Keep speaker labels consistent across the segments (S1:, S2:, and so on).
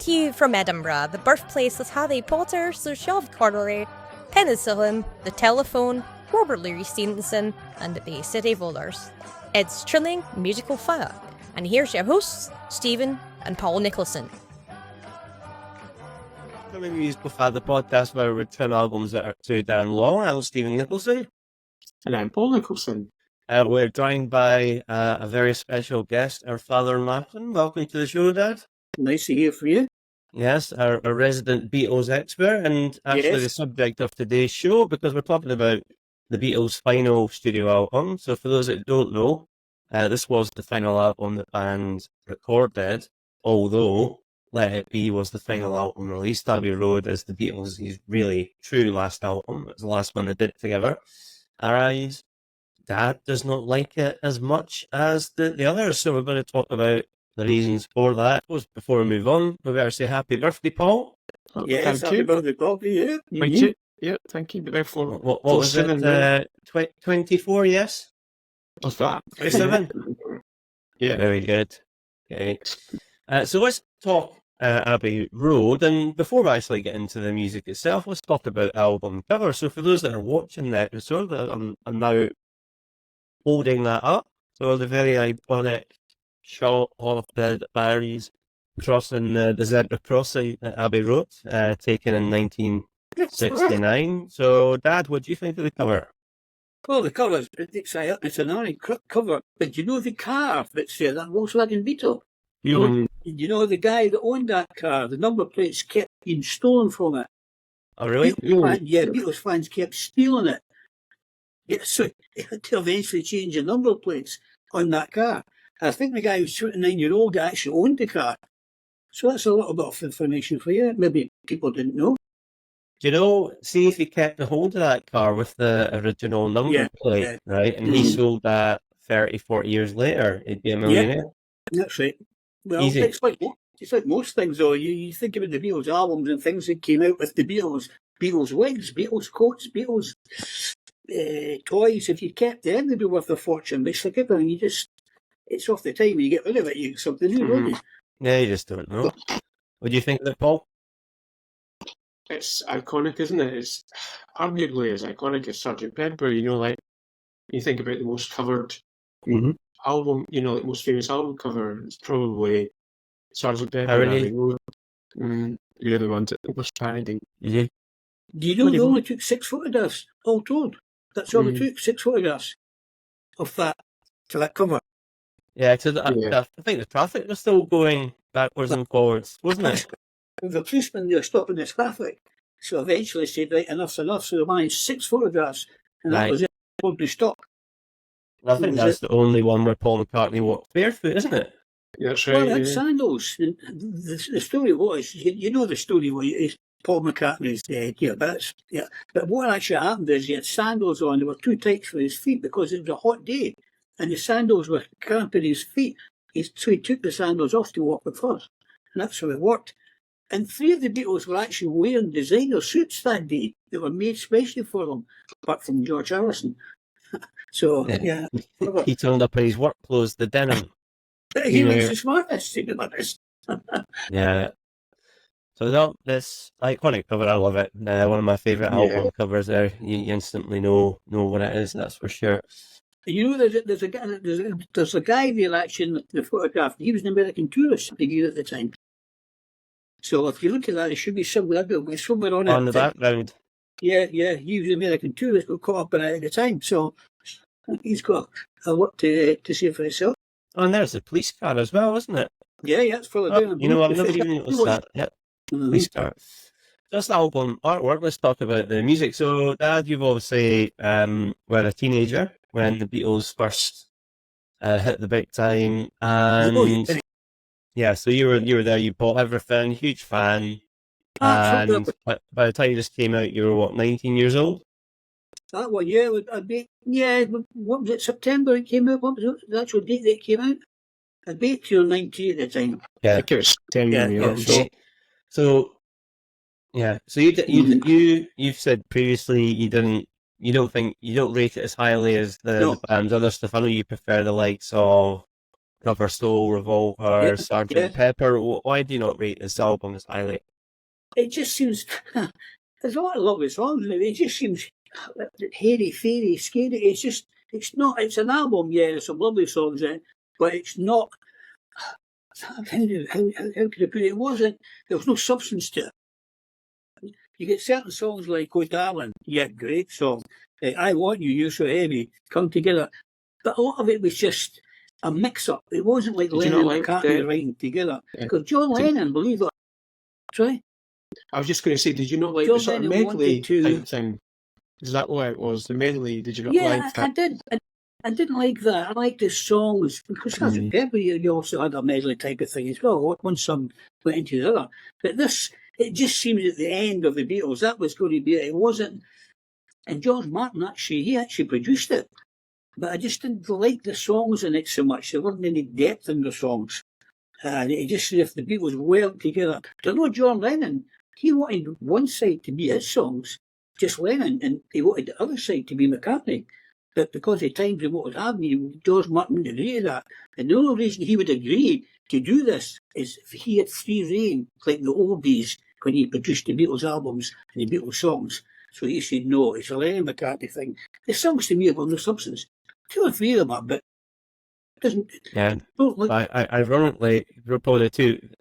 S1: to you from Edinburgh, the birthplace of Harry Potter, Sir Sean Connery, Penicillin, The Telephone, Robert Louis Stevenson, and the Bay City Rollers. It's Trilling Musical Fire, and here's your hosts, Stephen and Paul Nicholson.
S2: Trilling Musical Fire, the podcast where we return albums that are too damn long. I'm Stephen Nicholson.
S3: And I'm Paul Nicholson.
S2: We're joined by a very special guest, our father Martin. Welcome to the show, Dad.
S3: Nice to hear from you.
S2: Yes, our resident Beatles expert, and actually the subject of today's show, because we're talking about the Beatles' final studio album. So for those that don't know, this was the final album the band recorded, although Let It Be was the final album released. Abbey Road is the Beatles' really true last album. It was the last one they did together. Arise. Dad does not like it as much as the others, so we're going to talk about the reasons for that. Before we move on, we better say happy birthday, Paul.
S3: Yes, happy birthday, Paul. Yeah.
S2: Thank you.
S3: Yeah, thank you. Therefore,
S2: what was it? 24, yes?
S3: What's that?
S2: 27?
S3: Yeah.
S2: Very good. Okay. So let's talk Abbey Road, and before we actually get into the music itself, let's talk about album cover. So for those that are watching the episode, I'm now holding that up. So the very iconic shot of the Barrys crossing the zebra crossing at Abbey Road, taken in 1969. So, Dad, what do you think of the cover?
S4: Well, the cover is pretty exciting. It's an orange cover, but you know the car that's there, that Volkswagen Beetle?
S2: You
S4: The guy that owned that car, the number plates kept being stolen from it.
S2: Oh, really?
S4: Beatles fans kept stealing it. Yeah, so they had to eventually change the number plates on that car. I think the guy who was 29-year-old actually owned the car. So that's a little bit of information for you. Maybe people didn't know.
S2: Do you know, see if he kept a hold of that car with the original number plate, right? And he sold that 30, 40 years later, he'd be a millionaire.
S4: Yeah, that's right. Well,
S2: Easy.
S4: it's like most things, though. You think about the Beatles albums and things that came out with the Beatles. Beatles wigs, Beatles coats, Beatles toys. If you kept them, they'd be worth a fortune. But it's like everything, it's off the time when you get rid of it, you get something new, don't you?
S2: Yeah, you just don't know. What do you think of it, Paul?
S3: It's iconic, isn't it? It's arguably as iconic as Sgt. Pepper. Like you think about the most covered album, the most famous album cover. It's probably Sgt. Pepper.
S2: Really?
S3: You're the ones that was parodied.
S2: Yeah.
S4: Do you know they only took 6 photographs, all told? That's all they took, 6 photographs of that, to that cover.
S2: Yeah, because I think the traffic was still going backwards and forwards, wasn't it?
S4: The policemen, they were stopping the traffic. So eventually said, right, enough's enough. So they managed 6 photographs, and that was it. Nobody stopped.
S2: I think that's the only one where Paul McCartney walked barefoot, isn't it?
S3: Yeah, that's right.
S4: Well, that's sandals. The story was, you know the story was Paul McCartney's dead, But what actually happened is he had sandals on. They were too tight for his feet because it was a hot day, and the sandals were cramping his feet. So he took the sandals off to walk with us, and that's how it worked. And 3 of the Beatles were actually wearing designer suits that day. They were made specially for them, apart from George Harrison. So, yeah.
S2: He turned up in his work clothes, the denim.
S4: He was the smartest, to be honest.
S2: Yeah. So this iconic cover, I love it. One of my favourite album covers there. You instantly know what it is, that's for sure.
S4: You know, there's a guy there actually, the photograph. He was an American tourist at the time. So if you look at that, it should be somewhere on it.
S2: On the background.
S4: Yeah, he was an American tourist, got caught up in it at the time. So he's got a lot to say for himself.
S2: Oh, and there's the police car as well, isn't it?
S4: Yeah, it's full of them.
S2: I've never even noticed that. Yeah, police car. Just album artwork, let's talk about the music. So, Dad, you've obviously were a teenager when the Beatles first hit the big time. And yeah, so you were there, you bought everything, huge fan. And by the time you just came out, you were, 19 years old?
S4: That one, what was it, September it came out? What was the actual date that it came out? I'd be 19 at the time.
S2: Yeah.
S3: I think it was 10 years.
S2: So you've said previously you don't rate it as highly as the band's other stuff. I know you prefer the likes of Rubber Soul, Revolver, Sgt. Pepper. Why do you not rate this album as highly?
S4: It just seems there's a lot of lovely songs in it. It just seems hairy, fairy, scary. It's not. It's an album, yeah. There's some lovely songs in it, but it's not. How could I put it? It wasn't. There was no substance to it. You get certain songs like "Oh Darling," yeah, great song. "I Want You," "You're So Heavy," come together, but a lot of it was just a mix-up. It wasn't like Lennon and McCartney writing together. Because John Lennon, believe it. Sorry.
S3: I was just going to say, did you not like the sort of medley type thing? Is that why it was the medley? Did you not like that?
S4: I did. I didn't like that. I liked the songs because Sgt. Pepper, you also had a medley type of thing as well. One song went into the other, but this, it just seems at the end of the Beatles that was going to be it. It wasn't. And George Martin he actually produced it, but I just didn't like the songs in it so much. There wasn't any depth in the songs, and it just as if the Beatles weren't together. But no, John Lennon, he wanted one side to be his songs, just Lennon, and he wanted the other side to be McCartney. But because the times and what was happening, George Martin would agree to that. And the only reason he would agree to do this is if he had free reign, like the old days when he produced the Beatles albums and the Beatles songs. So he said, no, it's a Lennon McCartney thing. The songs to me have no substance. Two or three of them are, but it doesn't.
S2: Yeah. Ironically,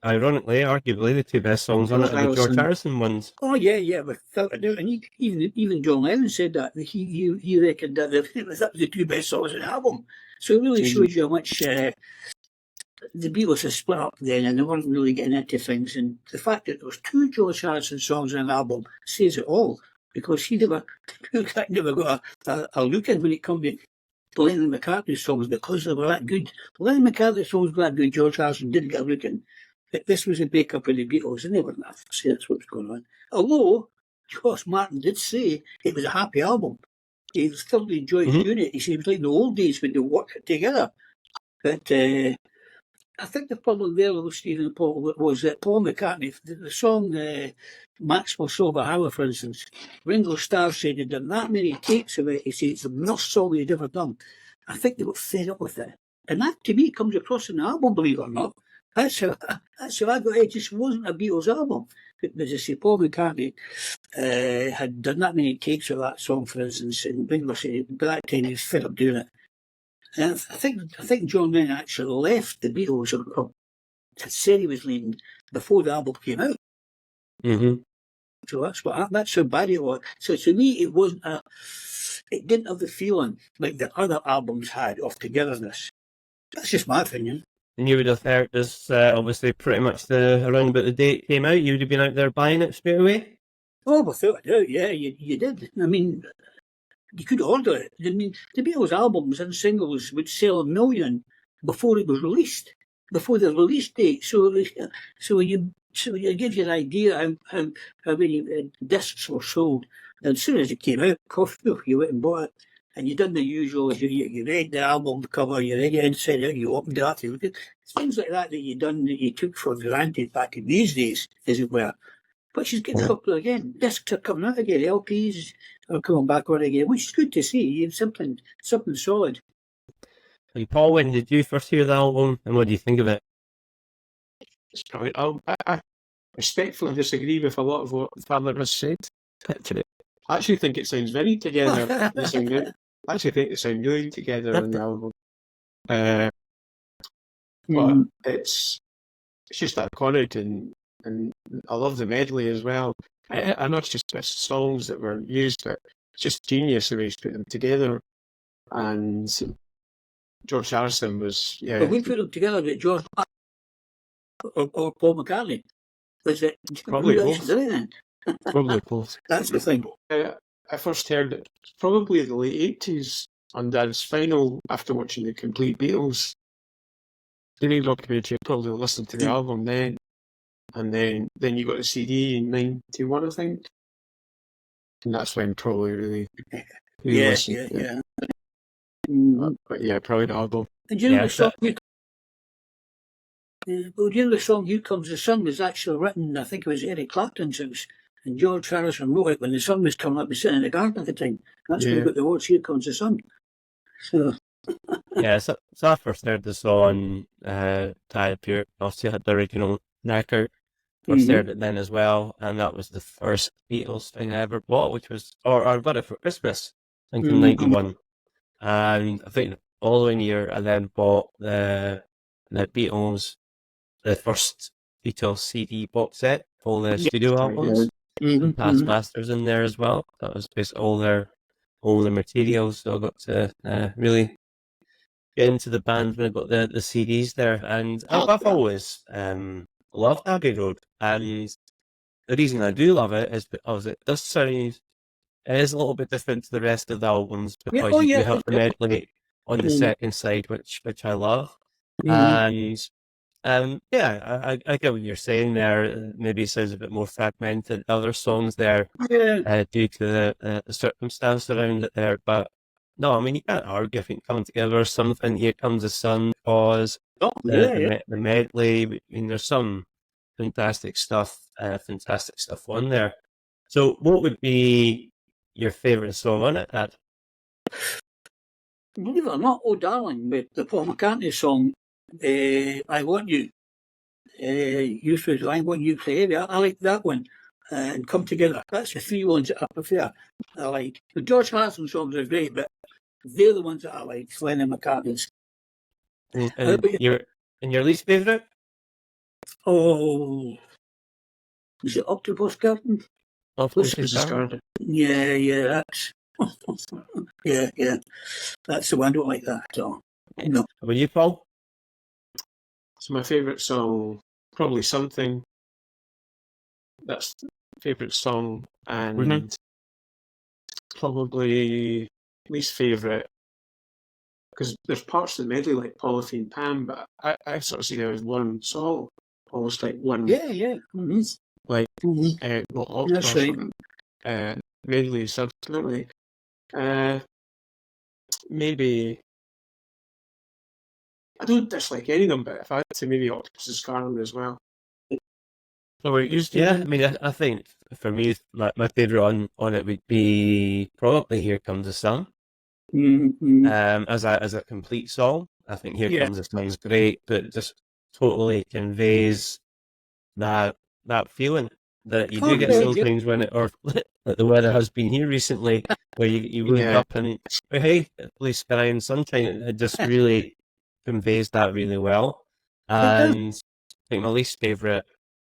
S2: arguably the two best songs on it are the George Harrison ones.
S4: Oh yeah, without a doubt. And even John Lennon said that he reckoned that that was the two best songs on the album. So it really shows you how much the Beatles had split up then, and they weren't really getting into things. And the fact that there was two George Harrison songs on an album says it all, because he never got a look in when it come to Lennon McCartney songs because they were that good. Lennon McCartney songs were that good. George Harrison didn't get a look in. But this was a breakup of the Beatles, and they weren't that. So that's what was going on. Although George Martin did say it was a happy album. He still enjoyed doing it. He said it was like the old days when they worked together. But I think the problem there with Stephen and Paul was that Paul McCartney, the song Maxwell Silver Hour, for instance, Ringo Starr said he'd done that many takes of it. He said it's the most song he'd ever done. I think they got fed up with it. And that, to me, comes across in the album, believe it or not. That's how I got it. It just wasn't a Beatles album. But as I say, Paul McCartney had done that many takes of that song, for instance, and Ringo said by that time he was fed up doing it. And I think John Lennon actually left the Beatles, or said he was leaving before the album came out. So that's how bad it was. So to me, it didn't have the feeling like the other albums had of togetherness. That's just my opinion.
S2: And you would have heard this, obviously, pretty much around about the date it came out. You would have been out there buying it straight away?
S4: Oh, without a doubt, yeah, you did. I mean, you could order it. I mean, the Beatles albums and singles would sell 1 million before it was released, before the release date. So it gives you an idea how many discs were sold. And as soon as it came out, you went and bought it. And you done the usual, you read the album cover, you read it inside out, you opened it up, you looked at things like that you done, that you took for granted back in these days, as it were. But she's getting popular again. Discs are coming out again, LPs are coming back on again, which is good to see. You have something solid.
S2: Hey, Paul, when did you first hear the album, and what do you think of it?
S3: It's probably, I respectfully disagree with a lot of what Father has said today. I actually think it sounds very together. I actually think it sounds really together in the album. But it's just iconic, and I love the medley as well. I know it's just the songs that were used, but it's just genius the way he's put them together. And George Harrison was,
S4: But we put them together with George or Paul McCartney. Was it
S3: probably both? Probably both.
S4: That's the thing.
S3: I first heard it probably in the late 80s on Dad's Final after watching the complete Beatles. Didn't documentary, probably listened to the album then. And then you got the CD in 91, I think. And that's when probably really listened to it. But yeah, probably the album.
S4: And you know the song? The song "Here Comes the Sun" was actually written, I think it was Eric Clapton's house, and George Harrison wrote it when the sun was coming up. He was sitting in the garden at the time. That's where we got the words "Here Comes the Sun." So
S2: Yeah, so I first heard the song Tie Up Your, obviously had the original record. First heard it then as well, and that was the first Beatles thing I ever bought, which was, or I got it for Christmas, I think in '91. And I think the following year I then bought the Beatles, the first Beatles CD box set, all the studio albums, and past masters in there as well. That was basically all the materials, so I got to really get into the band when I got the CDs there, and I've always loved Abbey Road, and the reason I do love it is because it does sound, it is a little bit different to the rest of the albums, because you have the medley on the second side, which I love, and yeah, I get what you're saying there. Maybe it sounds a bit more fragmented. Other songs there, due to the circumstance around it there, but no, I mean, you can't argue. I think Coming Together, something, Here Comes the Sun, Pause, the medley. I mean, there's some fantastic stuff on there. So what would be your favourite song on it, Dad?
S4: Believe it or not, Oh Darling, with the Paul McCartney song, I Want You. Used to I Want You forever. I like that one. And Come Together. That's the three ones that I prefer. I like. The George Harrison songs are great, but they're the ones that I like. Lennon McCartney's.
S2: And your least favourite?
S4: Oh, is it Octopus Garden?
S3: Octopus Garden.
S4: Yeah, that's yeah. That's the one. I don't like that at all. No.
S2: How about you, Paul?
S3: So my favourite song, probably Something. That's favourite song, and probably least favourite, because there's parts of the medley like Polythene Pan, but I sort of see it as one song, almost like one.
S4: Yeah.
S3: Like
S4: That's right.
S3: Medley subsequently. Maybe I don't dislike any of them, but if I had to, maybe Octopus Garden as well.
S2: So we're used to. Yeah, I mean, I think for me, my favourite on it would be probably Here Comes the Sun. As a complete song, I think Here Comes the Sun is great, but it just totally conveys that feeling that you do get sometimes when it, or like the weather has been here recently, where you wake up and hey, blue sky and sunshine. It just really conveys that really well. And I think my least favourite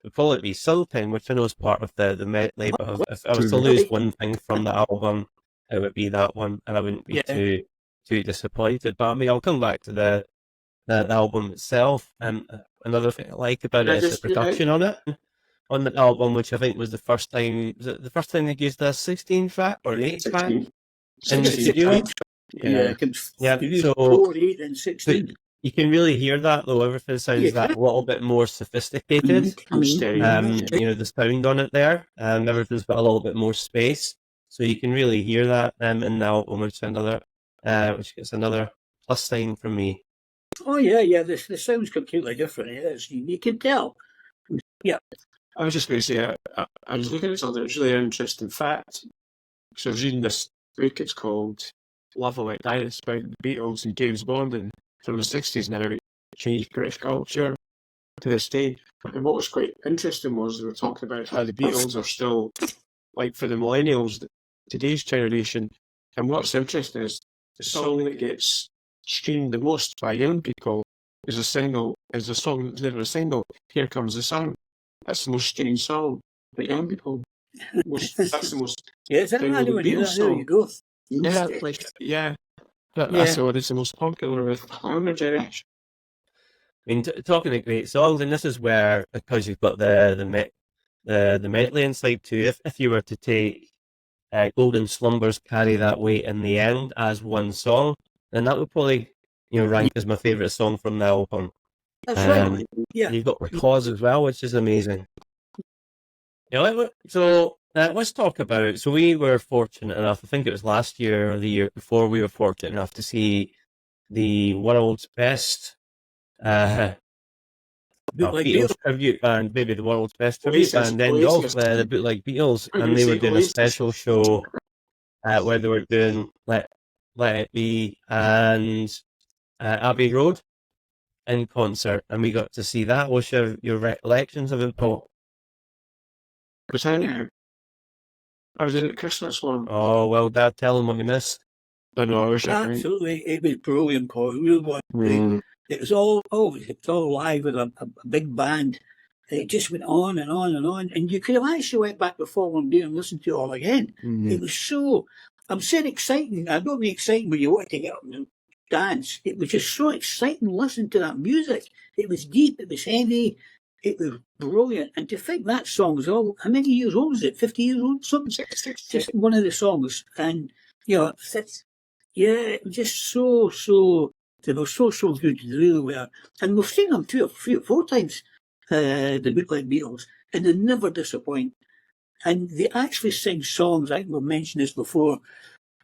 S2: would probably be Something, which I know is part of the medley, but if I was to lose one thing from the album, it would be that one, and I wouldn't be too disappointed. But I mean, I'll come back to the album itself. And another thing I like about it is the production on it, on the album, which I think was the first time. Was it the first time they used a 16-track or an 8-track in the studio? Yeah. So
S4: 4, 8, and 16.
S2: You can really hear that, though. Everything sounds that a little bit more sophisticated. The sound on it there, everything's got a little bit more space, so you can really hear that in the album, which gets another plus sign from me.
S4: Oh yeah. The sound's completely different. It is. You can tell. Yeah.
S3: I was just going to say, I was looking at something that's really interesting fact. So I was reading this book. It's called Love Will Die. It's about the Beatles and James Bond, and from the 60s now it changed British culture to this day. And what was quite interesting was they were talking about how the Beatles are still, like for the millennials, today's generation. And what's interesting is the song that gets streamed the most by young people is a song that's never a single, Here Comes the Sun. That's the most streamed song by young people. That's the most downloaded Beatles song.
S4: There you go.
S3: That's what is the most popular with younger generation.
S2: I mean, talking of great songs, and this is where, because you've got the medley inside too, if you were to take Golden Slumbers, Carry That Weight in the End as one song, then that would probably rank as my favourite song from the album.
S4: That's right. Yeah.
S2: You've got Because as well, which is amazing. So let's talk about. So we were fortunate enough. I think it was last year or the year before. We were fortunate enough to see the world's best Beatles tribute band, maybe the world's best tribute band, then the Bootleg Beatles, and they were doing a special show where they were doing like Let It Be, and Abbey Road in concert, and we got to see that. What's your recollections of it, Paul?
S3: Was I was in the Christmas one.
S2: Oh, well, Dad, tell him what you missed.
S3: I know, I was
S4: Absolutely, it was brilliant, Paul. It really was. It was all live with a big band. It just went on and on and on, and you could have actually went back the following day and listened to it all again. It was so. I'm saying exciting. I don't mean exciting when you want to get up and dance. It was just so exciting listening to that music. It was deep. It was heavy. It was brilliant. And to think that song was all, how many years old is it? 50 years old? Something. Just one of the songs. And, it was just so, they were so good. They really were. And we've seen them 3 or 4 times, the Bootleg Beatles, and they never disappoint. And they actually sing songs, I think we've mentioned this before,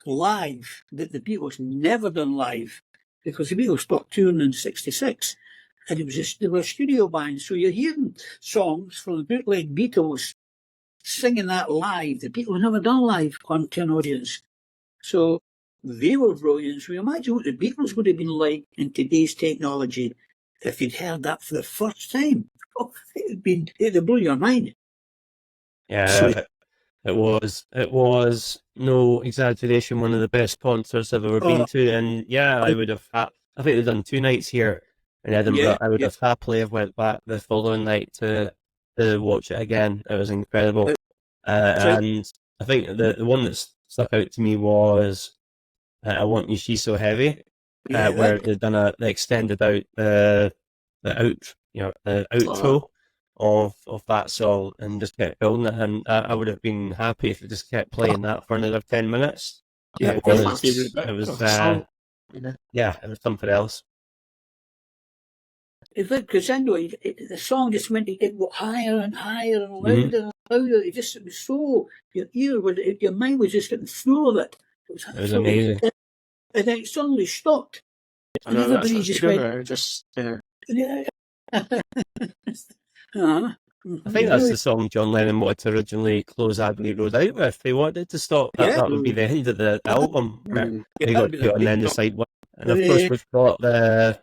S4: live, that the Beatles never done live, because the Beatles stopped touring in 1966. And it was just, they were a studio band, so you're hearing songs from the Bootleg Beatles singing that live. The Beatles never done live to an audience. So they were brilliant. So imagine what the Beatles would have been like in today's technology if you'd heard that for the first time. Oh, it'd have blown your mind.
S2: Yeah, it was no exaggeration, one of the best concerts I've ever been to. And I would have I think they've done 2 nights here in Edinburgh. I would have happily have went back the following night to watch it again. It was incredible. And I think the one that stuck out to me was I Want You, She's So Heavy, where they'd done they extended out the outro of that song and just kept building it. And I would have been happy if it just kept playing that for another 10 minutes. It was something else.
S4: It's like crescendo. The song just went to get higher and higher and louder and louder. It was so, your mind was just getting full of it.
S2: It was amazing.
S4: And then it suddenly stopped.
S3: And everybody just went.
S2: I think that's the song John Lennon wanted to originally close Abbey Road out with. He wanted to stop. That would be the end of the album. He got put on then the side one. And of course we've got the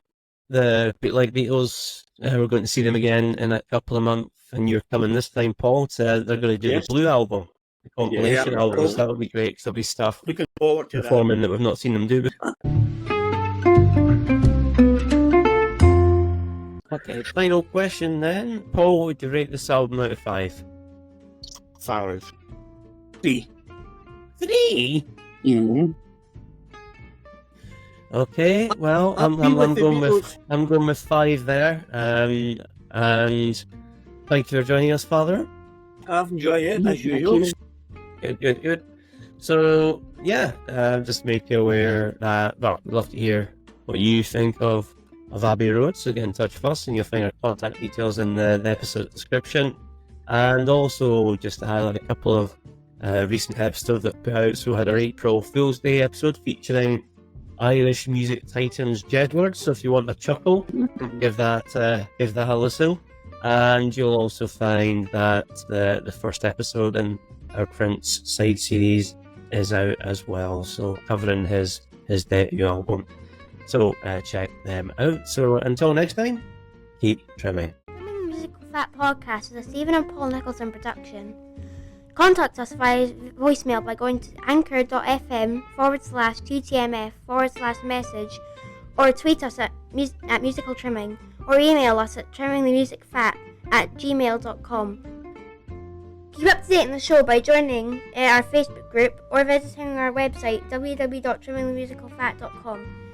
S2: Bootleg Beatles. We're going to see them again in a couple of months, and you're coming this time, Paul. They're going to do the Blue album, the compilation album. So that'll be great. Because there'll be stuff
S4: looking forward to
S2: performing that we've not seen them do before. Okay, final question then. Paul, what would you rate this album out of 5?
S3: 5.
S4: 3.
S2: 3?
S3: Mm-hmm.
S2: Okay, well, I'm going with 5 there. And thank you for joining us, Father.
S4: I've enjoyed it as usual.
S2: Good. So just make you aware that we'd love to hear what you think of Abbey Road, so get in touch with us and you'll find our contact details in the episode description. And also just to highlight a couple of recent episodes that put out. So we had our April Fool's Day episode featuring Irish music titans Jedward, so if you want a chuckle, give that a listen. And you'll also find that the first episode in our Prince side series is out as well, so covering his debut album. So check them out. So until next time, keep trimming.
S5: Trimming Musical Fat Podcast is a Stephen and Paul Nicholson production. Contact us via voicemail by going to anchor.fm/TTMF/message, or tweet us at Musical Trimming, or email us at trimmingthemusicfat@gmail.com. Keep up to date on the show by joining our Facebook group or visiting our website www.trimmingthemusicalfat.com.